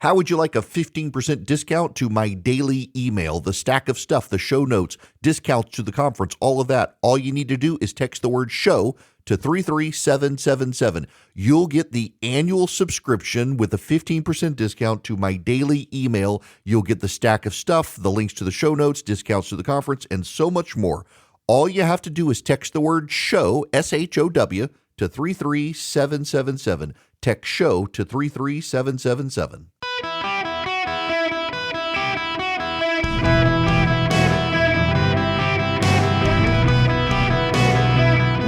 How would you like a 15% discount to my daily email, the stack of stuff, the show notes, discounts to the conference, all of that? All you need to do is text the word show to 33777. You'll get the annual subscription with a 15% discount to my daily email. You'll get the stack of stuff, the links to the show notes, discounts to the conference, and so much more. All you have to do is text the word show, SHOW, to 33777. Text show to 33777.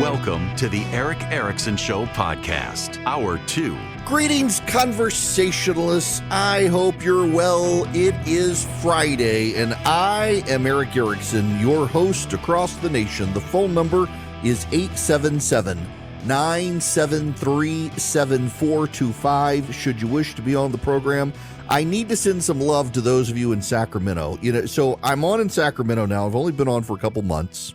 Welcome to the Eric Erickson Show podcast, Hour 2. Greetings, conversationalists. I hope you're well. It is Friday, and I am Eric Erickson, your host across the nation. The phone number is 877-973-7425. Should you wish to be on the program, I need to send some love to those of you in Sacramento. So I'm on in Sacramento now. I've only been on for a couple months.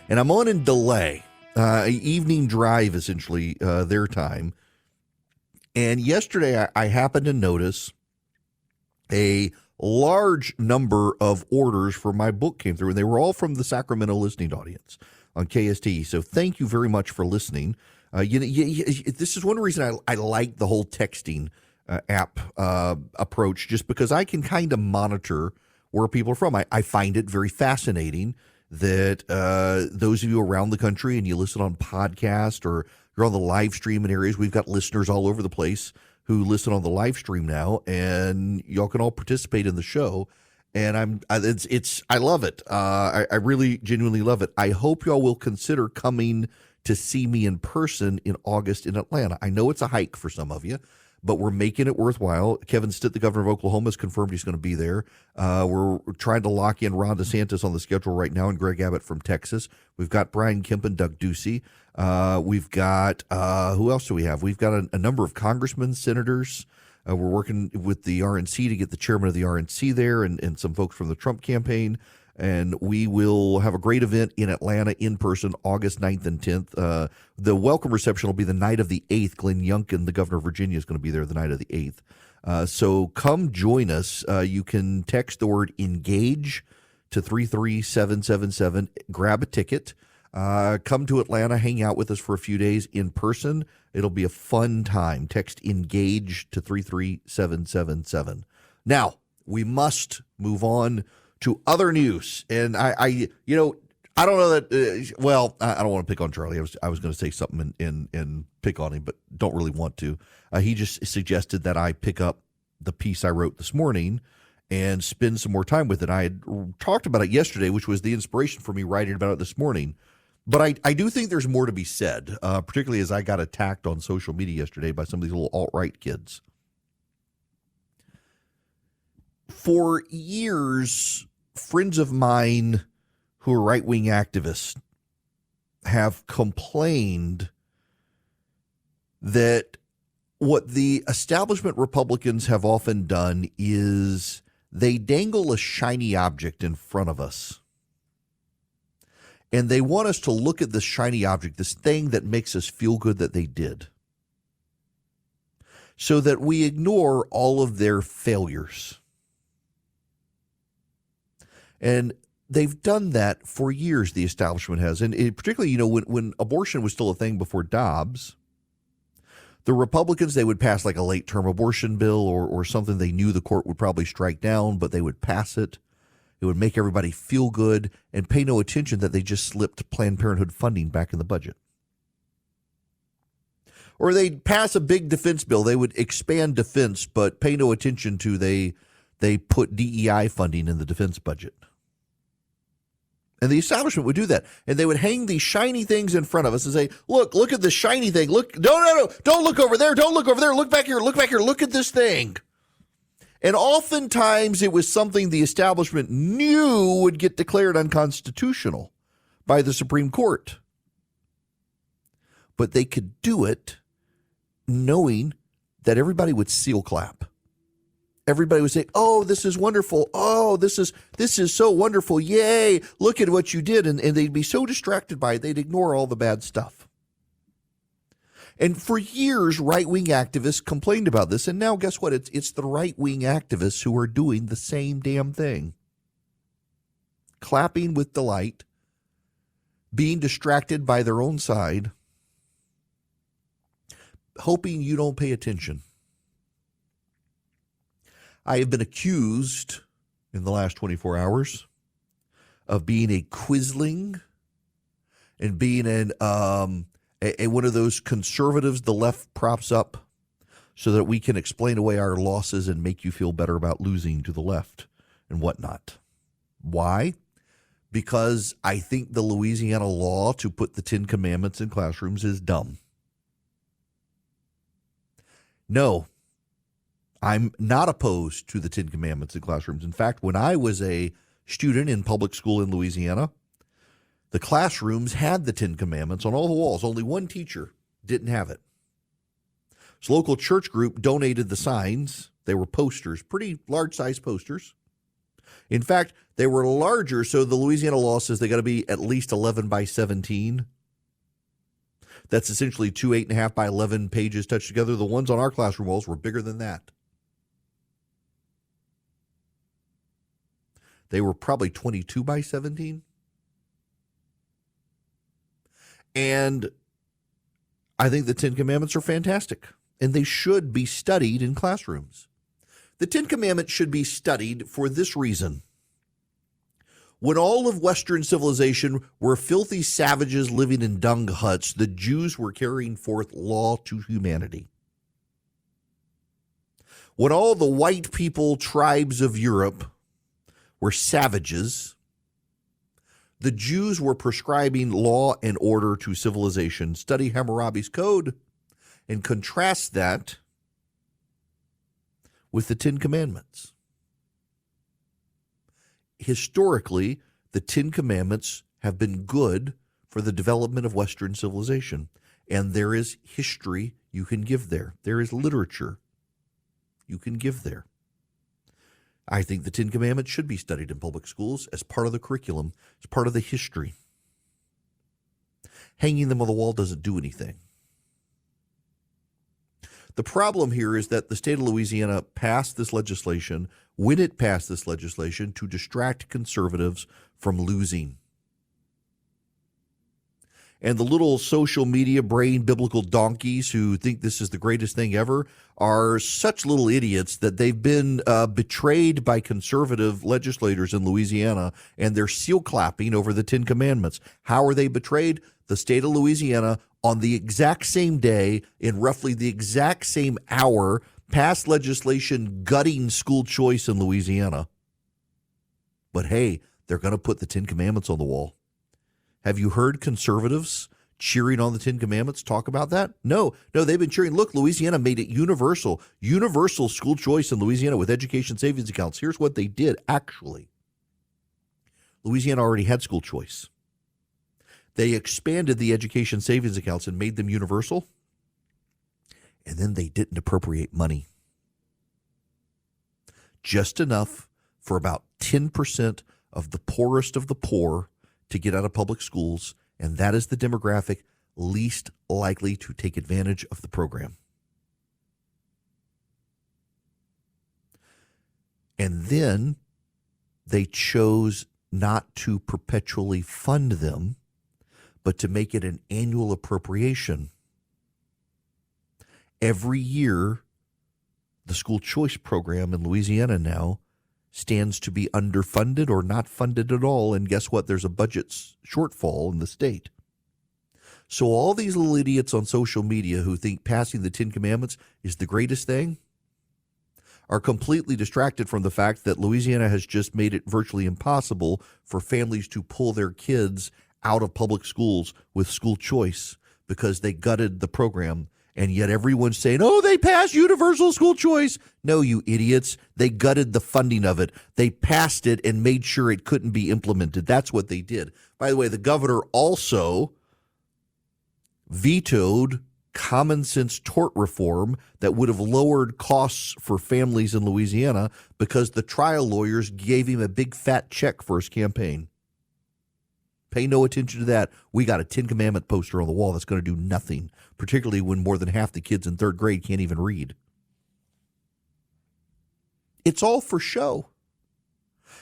And I'm on in delay, evening drive, essentially, their time. And yesterday, I happened to notice a large number of orders for my book came through, and they were all from the Sacramento listening audience on KST. So thank you very much for listening. This is one reason I like the whole texting app approach, just because I can kind of monitor where people are from. I find it very fascinating that those of you around the country and you listen on podcast or you're on the live stream in areas, we've got listeners all over the place who listen on the live stream now, and y'all can all participate in the show. And I love it. I really genuinely love it. I hope y'all will consider coming to see me in person in August in Atlanta. I know it's a hike for some of you, but we're making it worthwhile. Kevin Stitt, the governor of Oklahoma, has confirmed he's going to be there. We're trying to lock in Ron DeSantis on the schedule right now, and Greg Abbott from Texas. We've got Brian Kemp and Doug Ducey. We've got, who else do we have? We've got a number of congressmen, senators. We're working with the RNC to get the chairman of the RNC there and some folks from the Trump campaign. And we will have a great event in Atlanta in person August 9th and 10th. The welcome reception will be the night of the 8th. Glenn Youngkin, the governor of Virginia, is going to be there the night of the 8th. So come join us. You can text the word engage to 33777. Grab a ticket. Come to Atlanta. Hang out with us for a few days in person. It'll be a fun time. Text engage to 33777. Now, we must move on to other news. And I don't know that, I don't want to pick on Charlie. I was going to say something and pick on him, but don't really want to. He just suggested that I pick up the piece I wrote this morning and spend some more time with it. I had talked about it yesterday, which was the inspiration for me writing about it this morning. But I do think there's more to be said, particularly as I got attacked on social media yesterday by some of these little alt-right kids. For years, friends of mine who are right-wing activists have complained that what the establishment Republicans have often done is they dangle a shiny object in front of us. And they want us to look at this shiny object, this thing that makes us feel good that they did, so that we ignore all of their failures. And they've done that for years, the establishment has. And particularly, when abortion was still a thing before Dobbs, the Republicans, they would pass like a late-term abortion bill or something they knew the court would probably strike down, but they would pass it. It would make everybody feel good and pay no attention that they just slipped Planned Parenthood funding back in the budget. Or they'd pass a big defense bill. They would expand defense, but pay no attention to they put DEI funding in the defense budget. And the establishment would do that. And they would hang these shiny things in front of us and say, look at this shiny thing. Look, no, don't look over there. Don't look over there. Look back here. Look at this thing. And oftentimes it was something the establishment knew would get declared unconstitutional by the Supreme Court. But they could do it knowing that everybody would seal clap. Everybody would say, oh, this is wonderful. Oh, this is so wonderful. Yay, look at what you did. And they'd be so distracted by it, they'd ignore all the bad stuff. And for years, right-wing activists complained about this, and now guess what? It's the right-wing activists who are doing the same damn thing. Clapping with delight, being distracted by their own side, hoping you don't pay attention. I have been accused in the last 24 hours of being a quisling and being one of those conservatives the left props up so that we can explain away our losses and make you feel better about losing to the left and whatnot. Why? Because I think the Louisiana law to put the 10 Commandments in classrooms is dumb. No, I'm not opposed to the 10 Commandments in classrooms. In fact, when I was a student in public school in Louisiana, the classrooms had the 10 Commandments on all the walls. Only one teacher didn't have it. So local church group donated the signs. They were posters, pretty large-sized posters. In fact, they were larger, so the Louisiana law says they got to be at least 11 by 17. That's essentially 2 8.5 by 11 pages touched together. The ones on our classroom walls were bigger than that. They were probably 22 by 17. And I think the 10 Commandments are fantastic, and they should be studied in classrooms. The 10 Commandments should be studied for this reason. When all of Western civilization were filthy savages living in dung huts, the Jews were carrying forth law to humanity. When all the white people tribes of Europe were savages, the Jews were prescribing law and order to civilization. Study Hammurabi's Code and contrast that with the 10 Commandments. Historically, the 10 Commandments have been good for the development of Western civilization. And there is history you can give there. There is literature you can give there. I think the 10 Commandments should be studied in public schools as part of the curriculum, as part of the history. Hanging them on the wall doesn't do anything. The problem here is that the state of Louisiana passed this legislation, when it passed this legislation, to distract conservatives from losing. And the little social media brain biblical donkeys who think this is the greatest thing ever are such little idiots that they've been betrayed by conservative legislators in Louisiana, and they're seal clapping over the 10 Commandments. How are they betrayed? The state of Louisiana, on the exact same day, in roughly the exact same hour, passed legislation gutting school choice in Louisiana. But hey, they're going to put the 10 Commandments on the wall. Have you heard conservatives cheering on the 10 Commandments talk about that? No, they've been cheering. Look, Louisiana made it universal school choice in Louisiana with education savings accounts. Here's what they did, actually. Louisiana already had school choice. They expanded the education savings accounts and made them universal, and then they didn't appropriate money. Just enough for about 10% of the poorest of the poor to get out of public schools, and that is the demographic least likely to take advantage of the program. And then they chose not to perpetually fund them, but to make it an annual appropriation. Every year, the school choice program in Louisiana now stands to be underfunded or not funded at all. And guess what? There's a budget shortfall in the state. So all these little idiots on social media who think passing the 10 Commandments is the greatest thing are completely distracted from the fact that Louisiana has just made it virtually impossible for families to pull their kids out of public schools with school choice because they gutted the program. And yet everyone's saying, oh, they passed universal school choice. No, you idiots. They gutted the funding of it. They passed it and made sure it couldn't be implemented. That's what they did. By the way, the governor also vetoed common sense tort reform that would have lowered costs for families in Louisiana because the trial lawyers gave him a big fat check for his campaign. Pay no attention to that. We got a Ten Commandment poster on the wall that's going to do nothing, particularly when more than half the kids in third grade can't even read. It's all for show.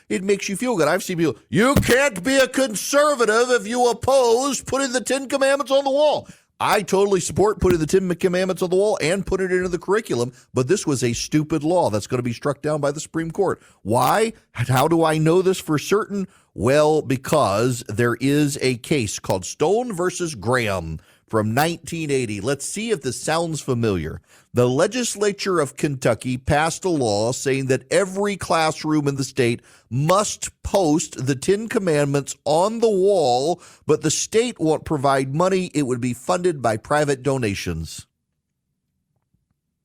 It makes you feel good. I've seen people, you can't be a conservative if you oppose putting the Ten Commandments on the wall. I totally support putting the Ten Commandments on the wall and put it into the curriculum, but this was a stupid law that's going to be struck down by the Supreme Court. Why? How do I know this for certain? Well, because there is a case called Stone versus Graham from 1980. Let's see if this sounds familiar. The legislature of Kentucky passed a law saying that every classroom in the state must post the Ten Commandments on the wall, but the state won't provide money. It would be funded by private donations.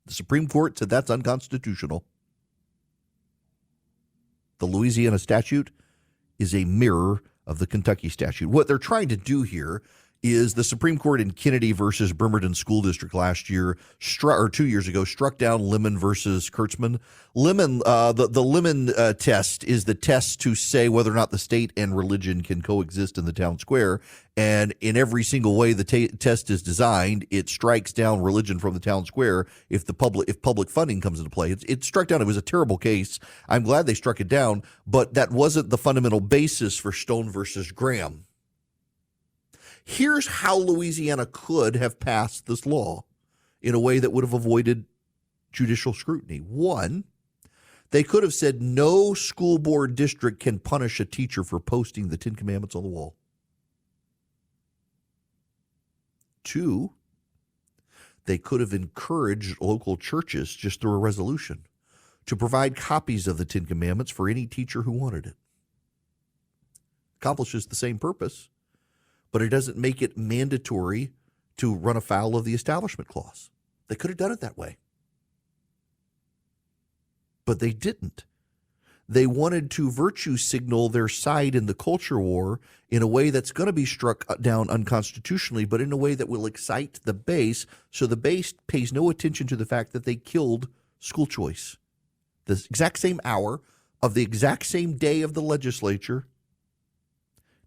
The Supreme Court said that's unconstitutional. The Louisiana statute is a mirror of the Kentucky statute. What they're trying to do here is the Supreme Court in Kennedy versus Bremerton School District last year, or 2 years ago, struck down Lemon versus Kurtzman. Lemon, the Lemon test is the test to say whether or not the state and religion can coexist in the town square. And in every single way the test is designed, it strikes down religion from the town square if public funding comes into play. It struck down. It was a terrible case. I'm glad they struck it down, but that wasn't the fundamental basis for Stone versus Graham. Here's how Louisiana could have passed this law in a way that would have avoided judicial scrutiny. One, they could have said no school board district can punish a teacher for posting the Ten Commandments on the wall. Two, they could have encouraged local churches just through a resolution to provide copies of the Ten Commandments for any teacher who wanted it. Accomplishes the same purpose, but it doesn't make it mandatory to run afoul of the Establishment Clause. They could have done it that way. But they didn't. They wanted to virtue signal their side in the culture war in a way that's going to be struck down unconstitutionally, but in a way that will excite the base, so the base pays no attention to the fact that they killed school choice. The exact same hour of the exact same day of the legislature,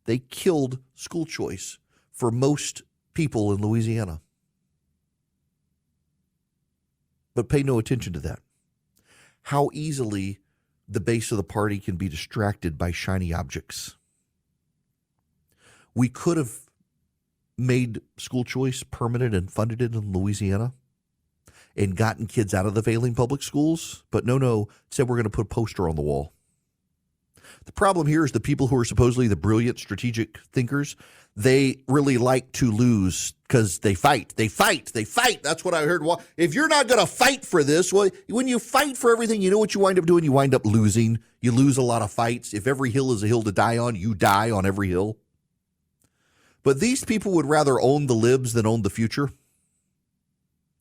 they killed school choice for most people in Louisiana. But pay no attention to that. How easily the base of the party can be distracted by shiny objects. We could have made school choice permanent and funded it in Louisiana and gotten kids out of the failing public schools, but no, said we're going to put a poster on the wall. The problem here is the people who are supposedly the brilliant strategic thinkers, they really like to lose because they fight. That's what I heard. Well, if you're not going to fight for this, well, when you fight for everything, you know what you wind up doing? You wind up losing. You lose a lot of fights. If every hill is a hill to die on, you die on every hill. But these people would rather own the libs than own the future.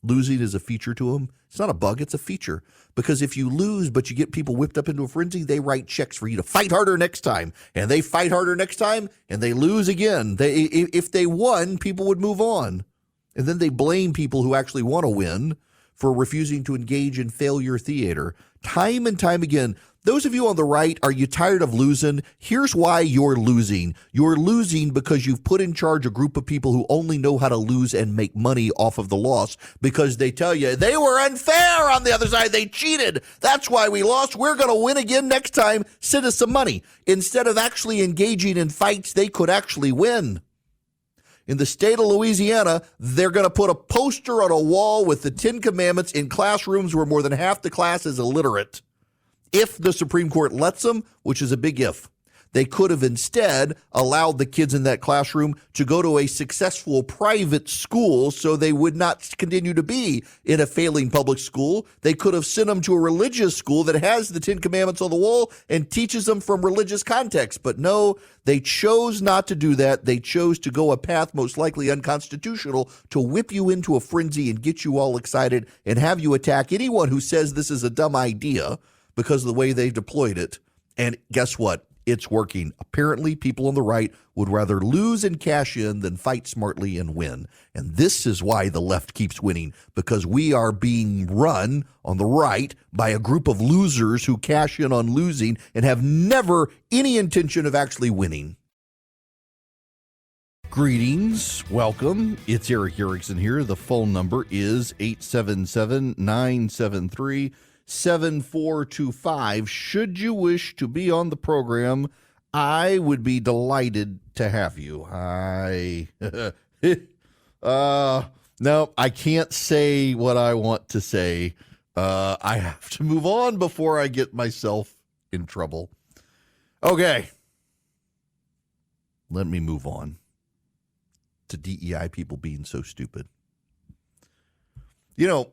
Losing is a feature to them. It's not a bug, it's a feature. Because if you lose, but you get people whipped up into a frenzy, they write checks for you to fight harder next time. And they fight harder next time, and they lose again. If they won, people would move on. And then they blame people who actually want to win for refusing to engage in failure theater. Time and time again, those of you on the right, are you tired of losing? Here's why you're losing. You're losing because you've put in charge a group of people who only know how to lose and make money off of the loss, because they tell you they were unfair on the other side. They cheated. That's why we lost. We're going to win again next time. Send us some money. Instead of actually engaging in fights they could actually win. In the state of Louisiana, they're going to put a poster on a wall with the Ten Commandments in classrooms where more than half the class is illiterate. If the Supreme Court lets them, which is a big if. They could have instead allowed the kids in that classroom to go to a successful private school so they would not continue to be in a failing public school. They could have sent them to a religious school that has the Ten Commandments on the wall and teaches them from religious context. But no, they chose not to do that. They chose to go a path most likely unconstitutional to whip you into a frenzy and get you all excited and have you attack anyone who says this is a dumb idea because of the way they've deployed it. And guess what? It's working. Apparently, people on the right would rather lose and cash in than fight smartly and win. And this is why the left keeps winning, because we are being run on the right by a group of losers who cash in on losing and have never any intention of actually winning. Greetings. Welcome. It's Eric Erickson here. The phone number is 877-973-7425. Should you wish to be on the program, I would be delighted to have you. No, I can't say what I want to say. I have to move on before I get myself in trouble. Okay. Let me move on to DEI people being so stupid. You know,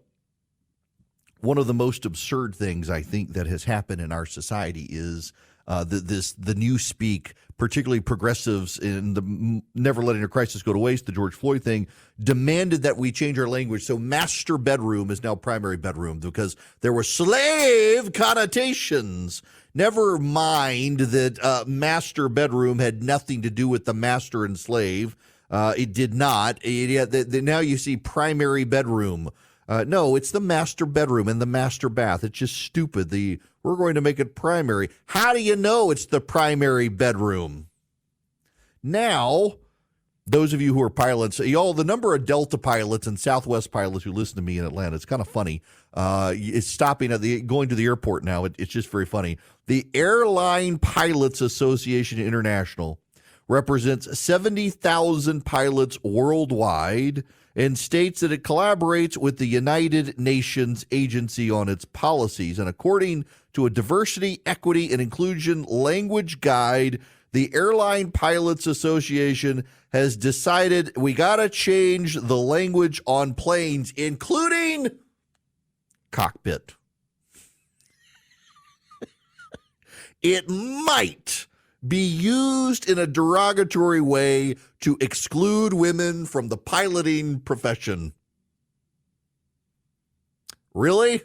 one of the most absurd things I think that has happened in our society is the new speak, particularly progressives in the never letting a crisis go to waste, the George Floyd thing, demanded that we change our language. So master bedroom is now primary bedroom because there were slave connotations. Never mind that master bedroom had nothing to do with the master and slave. It did not. Now you see primary bedroom. No, it's the master bedroom and the master bath. It's just stupid. We're going to make it primary. How do you know it's the primary bedroom? Now, those of you who are pilots, y'all, the number of Delta pilots and Southwest pilots who listen to me in Atlanta, it's kind of funny. It's stopping going to the airport now. It's just very funny. The Airline Pilots Association International represents 70,000 pilots worldwide and states that it collaborates with the United Nations Agency on its policies. And according to a diversity, equity, and inclusion language guide, the Airline Pilots Association has decided we got to change the language on planes, including cockpit. It might be used in a derogatory way to exclude women from the piloting profession. Really?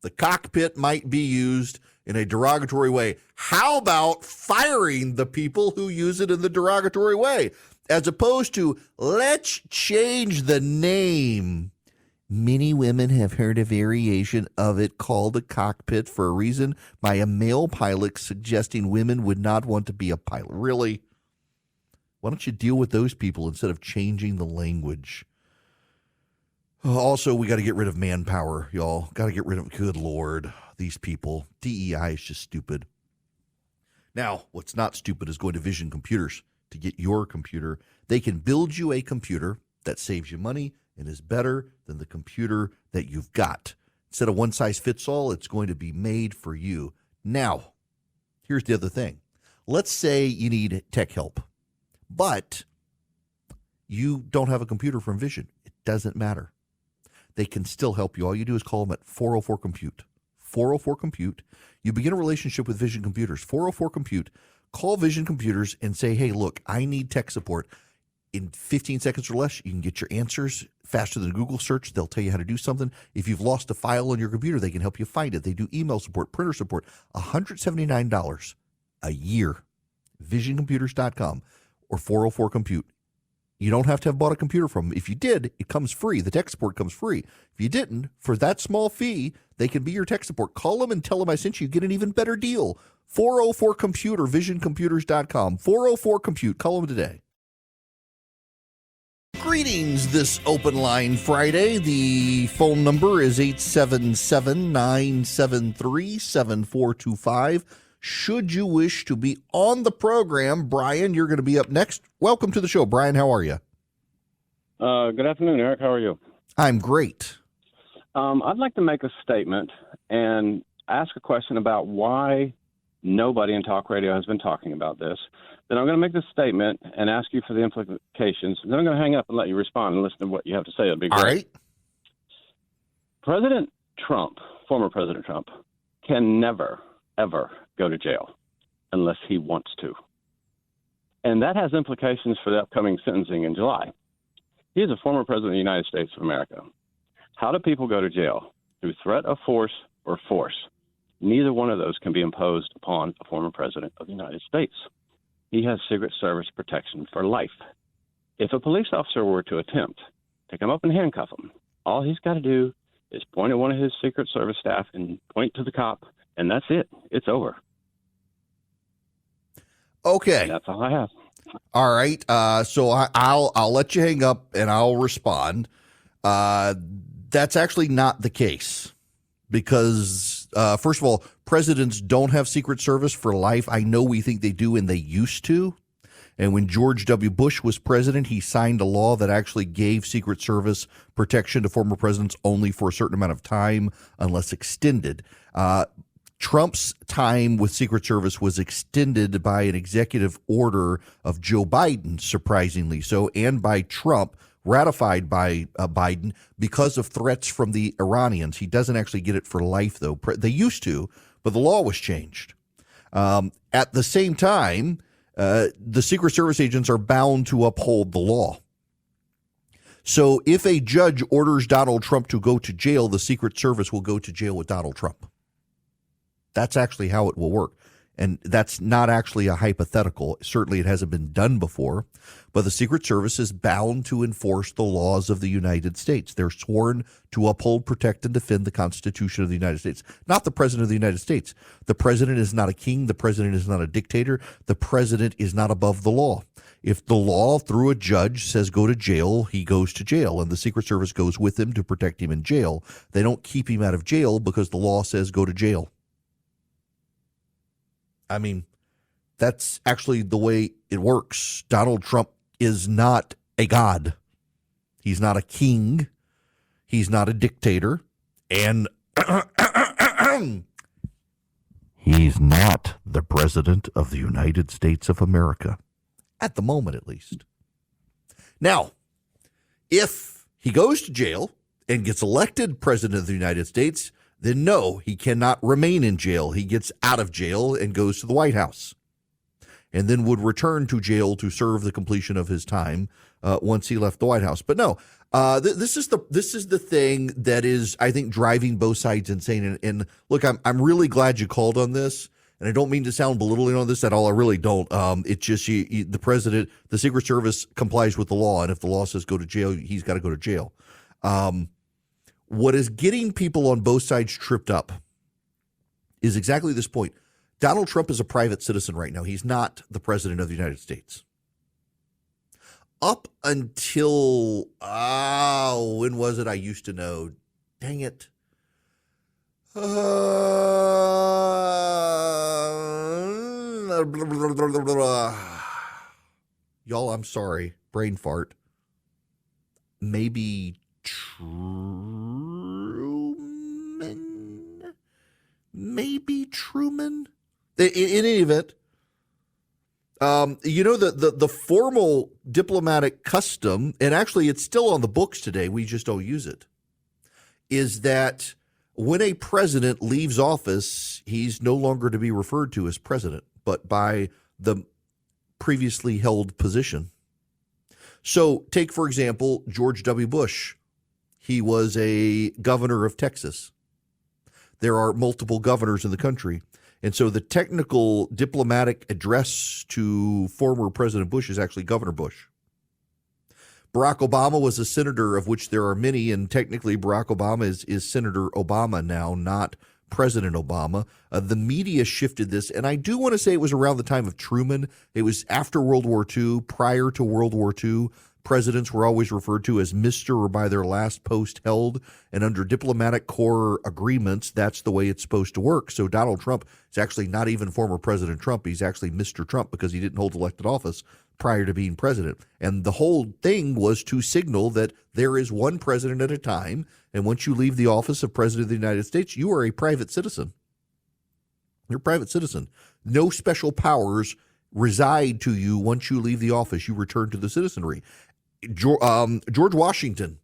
The cockpit might be used in a derogatory way. How about firing the people who use it in the derogatory way? As opposed to, let's change the name. Many women have heard a variation of it called a cockpit for a reason by a male pilot suggesting women would not want to be a pilot. Really? Why don't you deal with those people instead of changing the language? Also, we got to get rid of manpower, y'all. Got to get rid of, good Lord, these people. DEI is just stupid. Now, what's not stupid is going to Vision Computers to get your computer. They can build you a computer that saves you money and is better than the computer that you've got. Instead of one size fits all, it's going to be made for you. Now, here's the other thing. Let's say you need tech help, but you don't have a computer from Vision. It doesn't matter. They can still help you. All you do is call them at 404-COMPUTE. 404-COMPUTE. You begin a relationship with Vision Computers. 404-COMPUTE. Call Vision Computers and say, hey, look, I need tech support. In 15 seconds or less, you can get your answers faster than a Google search. They'll tell you how to do something. If you've lost a file on your computer, they can help you find it. They do email support, printer support, $179 a year. VisionComputers.com or 404-COMPUTE. You don't have to have bought a computer from them. If you did, it comes free. The tech support comes free. If you didn't, for that small fee, they can be your tech support. Call them and tell them I sent you. Get an even better deal. 404-COMPUTE or VisionComputers.com. 404-COMPUTE. Call them today. Greetings this Open Line Friday. The phone number is 877-973-7425. Should you wish to be on the program, Brian, you're going to be up next. Welcome to the show. Brian, how are you? Good afternoon, Eric. How are you? I'm great. I'd like to make a statement and ask a question about why nobody in talk radio has been talking about this. Then I'm going to make this statement and ask you for the implications. Then I'm going to hang up and let you respond and listen to what you have to say. That'd be great. All right. President Trump, former President Trump, can never, ever go to jail unless he wants to. And that has implications for the upcoming sentencing in July. He is a former president of the United States of America. How do people go to jail? Through threat of force or force. Neither one of those can be imposed upon a former president of the United States. He has Secret Service protection for life. If a police officer were to attempt to come up and handcuff him, all he's got to do is point at one of his Secret Service staff and point to the cop, and that's it. It's over. Okay. And that's all I have. All right. So I'll let you hang up and I'll respond. That's actually not the case because, first of all, presidents don't have Secret Service for life. I know we think they do and they used to. And when George W. Bush was president, he signed a law that actually gave Secret Service protection to former presidents only for a certain amount of time unless extended. Trump's time with Secret Service was extended by an executive order of Joe Biden, surprisingly so, and by Trump, ratified by Biden because of threats from the Iranians. He doesn't actually get it for life, though. They used to, but the law was changed. At the same time, the Secret Service agents are bound to uphold the law. So if a judge orders Donald Trump to go to jail, the Secret Service will go to jail with Donald Trump. That's actually how it will work. And that's not actually a hypothetical. Certainly it hasn't been done before, but the Secret Service is bound to enforce the laws of the United States. They're sworn to uphold, protect, and defend the Constitution of the United States, not the President of the United States. The President is not a king. The President is not a dictator. The President is not above the law. If the law through a judge says go to jail, he goes to jail, and the Secret Service goes with him to protect him in jail. They don't keep him out of jail because the law says go to jail. I mean, that's actually the way it works. Donald Trump is not a god. He's not a king. He's not a dictator. And he's not the President of the United States of America. At the moment, at least. Now, if he goes to jail and gets elected President of the United States, then no, he cannot remain in jail. He gets out of jail and goes to the White House and then would return to jail to serve the completion of his time once he left the White House. But no, this is the thing that is, I think, driving both sides insane. And look, I'm really glad you called on this. And I don't mean to sound belittling on this at all. I really don't. It's just the president, the Secret Service complies with the law. And if the law says go to jail, he's got to go to jail. What is getting people on both sides tripped up is exactly this point. Donald Trump is a private citizen right now. He's not the president of the United States. Up until, when was it? I used to know. Dang it. Y'all, I'm sorry. Brain fart. Maybe Truman? Maybe Truman? In any event, the formal diplomatic custom, and actually it's still on the books today, we just don't use it, is that when a president leaves office, he's no longer to be referred to as president, but by the previously held position. So take, for example, George W. Bush. He was a governor of Texas. There are multiple governors in the country. And so the technical diplomatic address to former President Bush is actually Governor Bush. Barack Obama was a senator, of which there are many, and technically Barack Obama is Senator Obama now, not President Obama. The media shifted this, and I do want to say it was around the time of Truman. It was after World War II, prior to World War II. Presidents were always referred to as Mr. or by their last post held, and under diplomatic corps agreements, that's the way it's supposed to work. So Donald Trump is actually not even former President Trump. He's actually Mr. Trump because he didn't hold elected office prior to being president. And the whole thing was to signal that there is one president at a time, and once you leave the office of President of the United States, you are a private citizen. You're a private citizen. No special powers reside to you once you leave the office. You return to the citizenry. George Washington.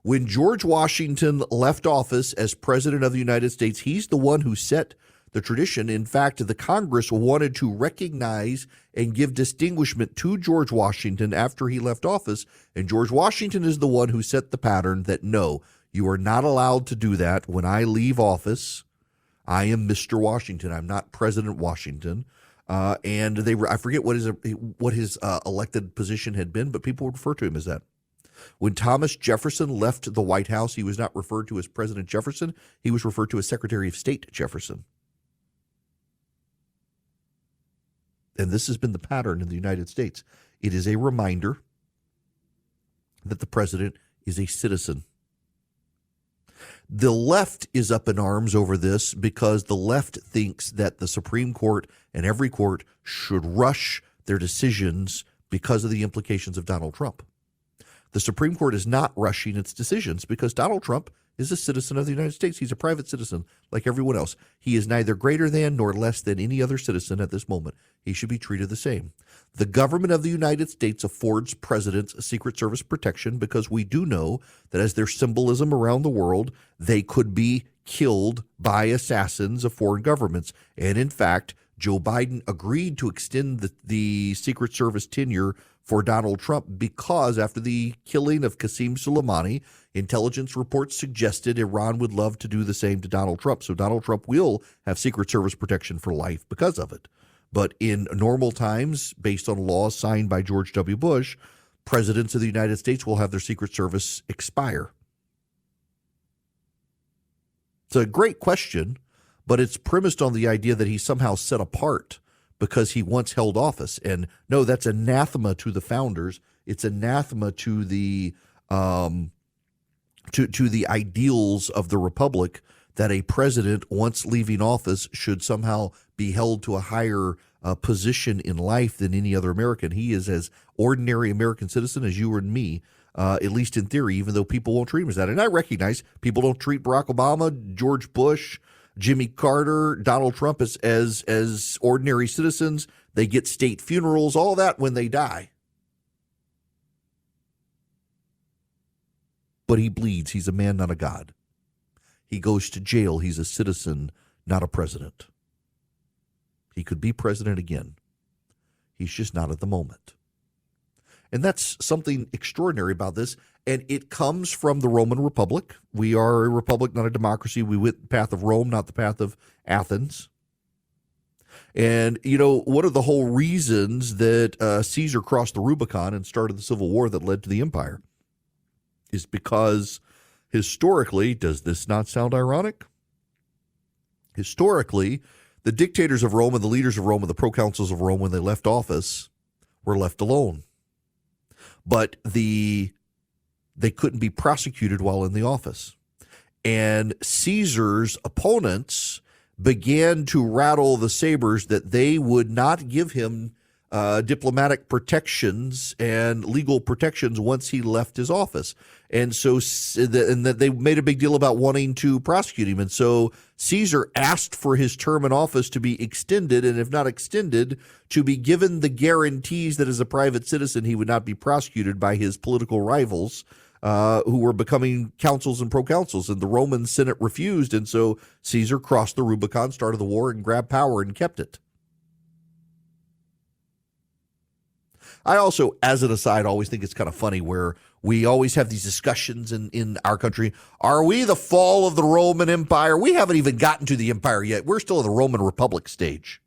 When George Washington left office as President of the United States, he's the one who set the tradition. In fact, the Congress wanted to recognize and give distinguishment to George Washington after he left office. And George Washington is the one who set the pattern that, no, you are not allowed to do that. When I leave office, I am Mr. Washington. I'm not President Washington. And I forget what his elected position had been, but people would refer to him as that. When Thomas Jefferson left the White House, he was not referred to as President Jefferson. He was referred to as Secretary of State Jefferson. and this has been the pattern in the United States, it is a reminder that the president is a citizen. The left is up in arms over this because the left thinks that the Supreme Court and every court should rush their decisions because of the implications of Donald Trump. The Supreme Court is not rushing its decisions because Donald Trump is a citizen of the United States. He's a private citizen like everyone else. He is neither greater than nor less than any other citizen at this moment. He should be treated the same. The government of the United States affords presidents Secret Service protection because we do know that as their symbolism around the world, they could be killed by assassins of foreign governments. And in fact, Joe Biden agreed to extend the Secret Service tenure for Donald Trump because after the killing of Qasem Soleimani, intelligence reports suggested Iran would love to do the same to Donald Trump. So Donald Trump will have Secret Service protection for life because of it. But in normal times, based on laws signed by George W. Bush, presidents of the United States will have their Secret Service expire. It's a great question, but it's premised on the idea that he's somehow set apart because he once held office. And no, that's anathema to the founders. It's anathema to the to the ideals of the republic that a president once leaving office should somehow be held to a higher position in life than any other American. He is as ordinary American citizen as you and me, at least in theory, even though people won't treat him as that. And I recognize people don't treat Barack Obama, George Bush, Jimmy Carter, Donald Trump as ordinary citizens. They get state funerals, all that when they die. But he bleeds. He's a man, not a god. He goes to jail. He's a citizen, not a president. He could be president again. He's just not at the moment. And that's something extraordinary about this. And it comes from the Roman Republic. We are a republic, not a democracy. We went the path of Rome, not the path of Athens. And, you know, one of the whole reasons that Caesar crossed the Rubicon and started the civil war that led to the empire is because historically, does this not sound ironic? Historically, the dictators of Rome and the leaders of Rome and the proconsuls of Rome, when they left office, were left alone. But they couldn't be prosecuted while in the office. And Caesar's opponents began to rattle the sabers that they would not give him diplomatic protections and legal protections once he left his office. And so and that they made a big deal about wanting to prosecute him. And so Caesar asked for his term in office to be extended, and if not extended, to be given the guarantees that as a private citizen he would not be prosecuted by his political rivals who were becoming consuls and proconsuls. And the Roman Senate refused, and so Caesar crossed the Rubicon, started the war, and grabbed power and kept it. I also, as an aside, always think it's kind of funny where we always have these discussions in our country. Are we the fall of the Roman Empire? We haven't even gotten to the empire yet. We're still in the Roman Republic stage.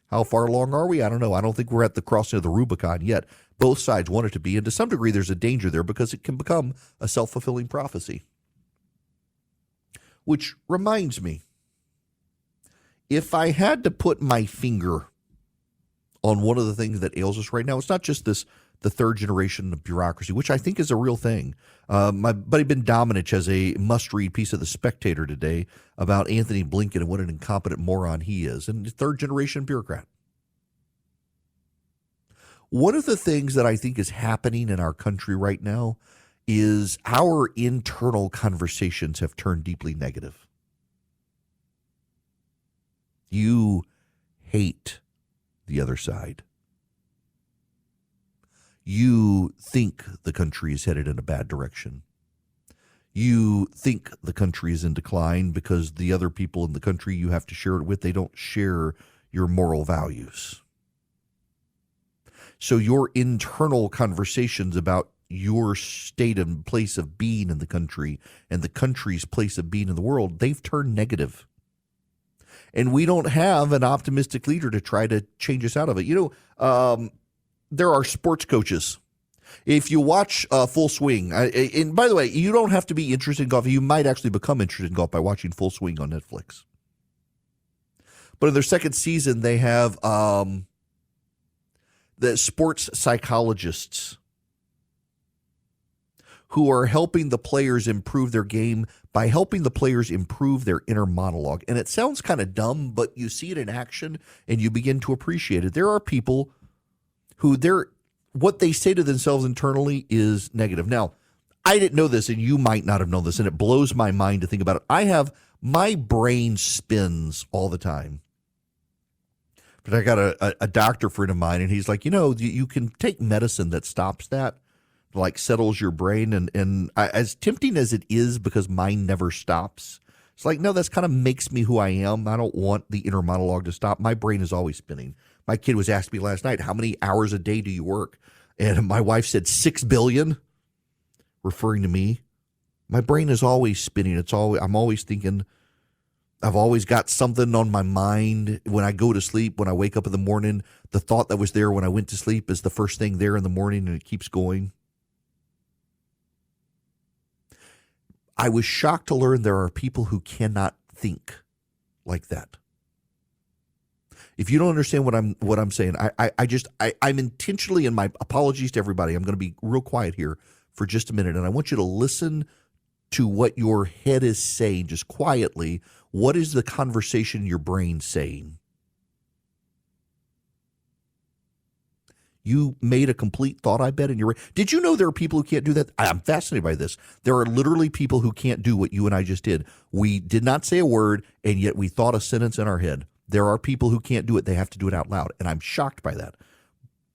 How far along are we? I don't know. I don't think we're at the crossing of the Rubicon yet. Both sides want it to be, and to some degree there's a danger there because it can become a self-fulfilling prophecy. Which reminds me, if I had to put my finger on one of the things that ails us right now, it's not just the third generation of bureaucracy, which I think is a real thing. My buddy Ben Domenech has a must-read piece of The Spectator today about Anthony Blinken and what an incompetent moron he is, and third generation bureaucrat. One of the things that I think is happening in our country right now is our internal conversations have turned deeply negative. You hate the other side. You think the country is headed in a bad direction. You think the country is in decline because the other people in the country you have to share it with, they don't share your moral values. So your internal conversations about your state and place of being in the country and the country's place of being in the world, they've turned negative. And we don't have an optimistic leader to try to change us out of it. You know, there are sports coaches. If you watch Full Swing, and by the way, you don't have to be interested in golf. You might actually become interested in golf by watching Full Swing on Netflix. But in their second season, they have the sports psychologists who are helping the players improve their game by helping the players improve their inner monologue. And it sounds kind of dumb, but you see it in action and you begin to appreciate it. There are people who what they say to themselves internally is negative. Now, I didn't know this, and you might not have known this, and it blows my mind to think about it. My brain spins all the time. But I got a doctor friend of mine, and he's like, you can take medicine that stops that, like settles your brain. And as tempting as it is, because mine never stops, it's like, no, that's kind of makes me who I am. I don't want the inner monologue to stop. My brain is always spinning. My kid was asking me last night, how many hours a day do you work? And my wife said 6 billion, referring to me. My brain is always spinning. I'm always thinking. I've always got something on my mind when I go to sleep. When I wake up in the morning, the thought that was there when I went to sleep is the first thing there in the morning, and it keeps going. I was shocked to learn there are people who cannot think like that. If you don't understand what I'm saying, I'm intentionally, in my apologies to everybody, I'm going to be real quiet here for just a minute, and I want you to listen to what your head is saying, just quietly. What is the conversation in your brain saying? You made a complete thought, I bet, in your brain. Did you know there are people who can't do that? I'm fascinated by this. There are literally people who can't do what you and I just did. We did not say a word, and yet we thought a sentence in our head. There are people who can't do it. They have to do it out loud, and I'm shocked by that.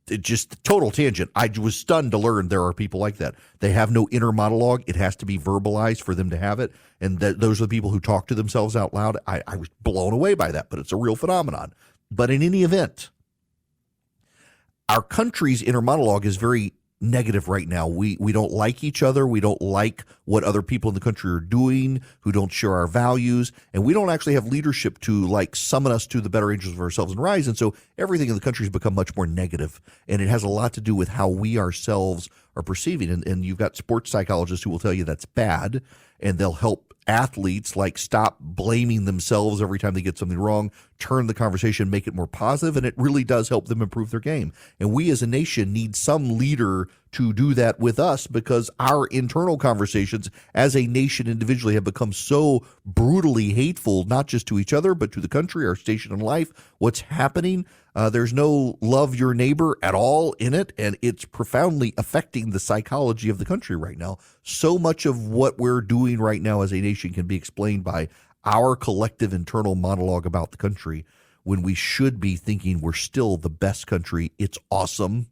It just total tangent. I was stunned to learn there are people like that. They have no inner monologue. It has to be verbalized for them to have it, and those are the people who talk to themselves out loud. I was blown away by that, but it's a real phenomenon. But in any event, our country's inner monologue is very negative right now. We don't like each other. We don't like what other people in the country are doing who don't share our values. And we don't actually have leadership to summon us to the better angels of ourselves and rise. And so everything in the country has become much more negative. And it has a lot to do with how we ourselves are perceiving. And you've got sports psychologists who will tell you that's bad. And they'll help athletes stop blaming themselves every time they get something wrong, turn the conversation, make it more positive, and it really does help them improve their game. And we as a nation need some leader to do that with us, because our internal conversations as a nation individually have become so brutally hateful, not just to each other, but to the country, our station in life, what's happening. There's no love your neighbor at all in it, and it's profoundly affecting the psychology of the country right now. So much of what we're doing right now as a nation can be explained by our collective internal monologue about the country, when we should be thinking we're still the best country. It's awesome.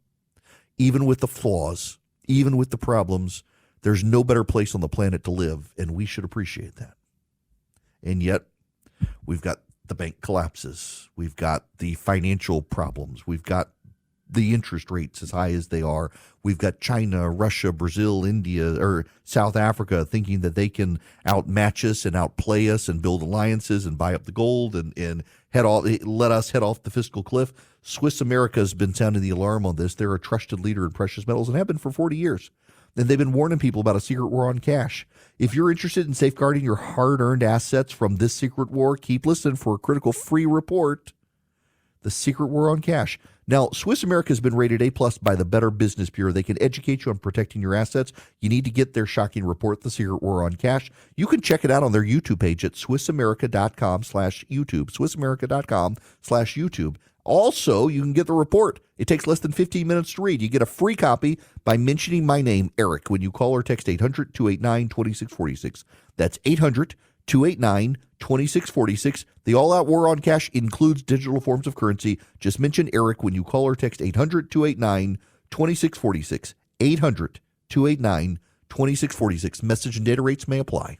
Even with the flaws, even with the problems, there's no better place on the planet to live, and we should appreciate that. And yet, we've got the bank collapses. We've got the financial problems. We've got the interest rates as high as they are. We've got China, Russia, Brazil, India, or South Africa thinking that they can outmatch us and outplay us and build alliances and buy up the gold and let us head off the fiscal cliff. Swiss America has been sounding the alarm on this. They're a trusted leader in precious metals and have been for 40 years. And they've been warning people about a secret war on cash. If you're interested in safeguarding your hard-earned assets from this secret war, keep listening for a critical free report, The Secret War on Cash. Now, Swiss America has been rated A+ by the Better Business Bureau. They can educate you on protecting your assets. You need to get their shocking report, The Secret War on Cash. You can check it out on their YouTube page at SwissAmerica.com/YouTube, SwissAmerica.com/YouTube. Also, you can get the report. It takes less than 15 minutes to read. You get a free copy by mentioning my name, Eric, when you call or text 800-289-2646. That's 800-289-2646. The all-out war on cash includes digital forms of currency. Just mention Eric when you call or text 800-289-2646. 800-289-2646. Message and data rates may apply.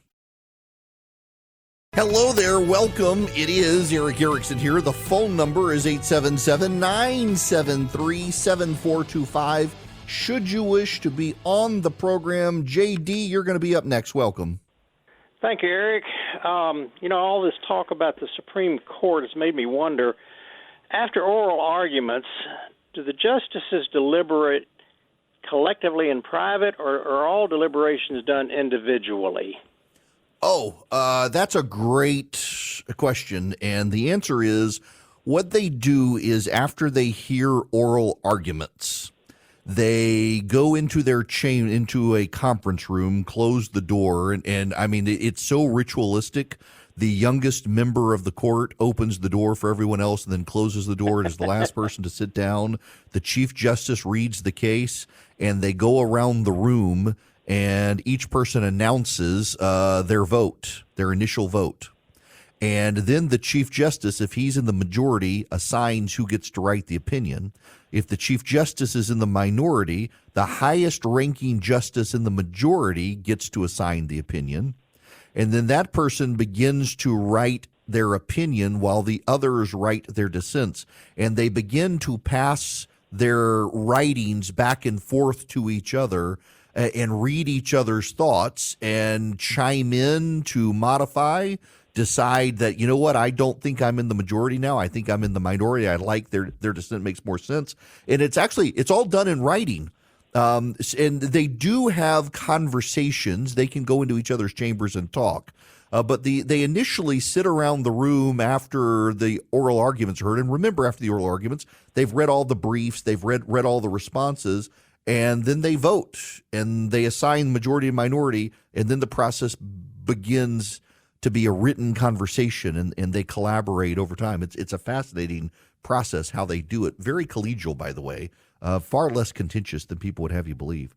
Hello there. Welcome. It is Eric Erickson here. The phone number is 877-973-7425. Should you wish to be on the program, JD, you're going to be up next. Welcome. Thank you, Eric. All this talk about the Supreme Court has made me wonder, after oral arguments, do the justices deliberate collectively in private, or are all deliberations done individually? That's a great question, and the answer is what they do is after they hear oral arguments, they go into into a conference room, close the door, and I mean, it's so ritualistic. The youngest member of the court opens the door for everyone else and then closes the door and is the last person to sit down. The Chief Justice reads the case, and they go around the room, and each person announces their vote, their initial vote. And then the Chief Justice, if he's in the majority, assigns who gets to write the opinion. If the Chief Justice is in the minority, the highest ranking justice in the majority gets to assign the opinion. And then that person begins to write their opinion while the others write their dissents. And they begin to pass their writings back and forth to each other and read each other's thoughts and chime in to modify, decide that, you know what, I don't think I'm in the majority now. I think I'm in the minority. I like their dissent, makes more sense. And it's all done in writing. And they do have conversations. They can go into each other's chambers and talk. But they initially sit around the room after the oral arguments are heard. And remember, after the oral arguments, they've read all the briefs, they've read all the responses, and then they vote and they assign majority and minority, and then the process begins to be a written conversation, and they collaborate over time. It's a fascinating process how they do it. Very collegial, by the way, far less contentious than people would have you believe.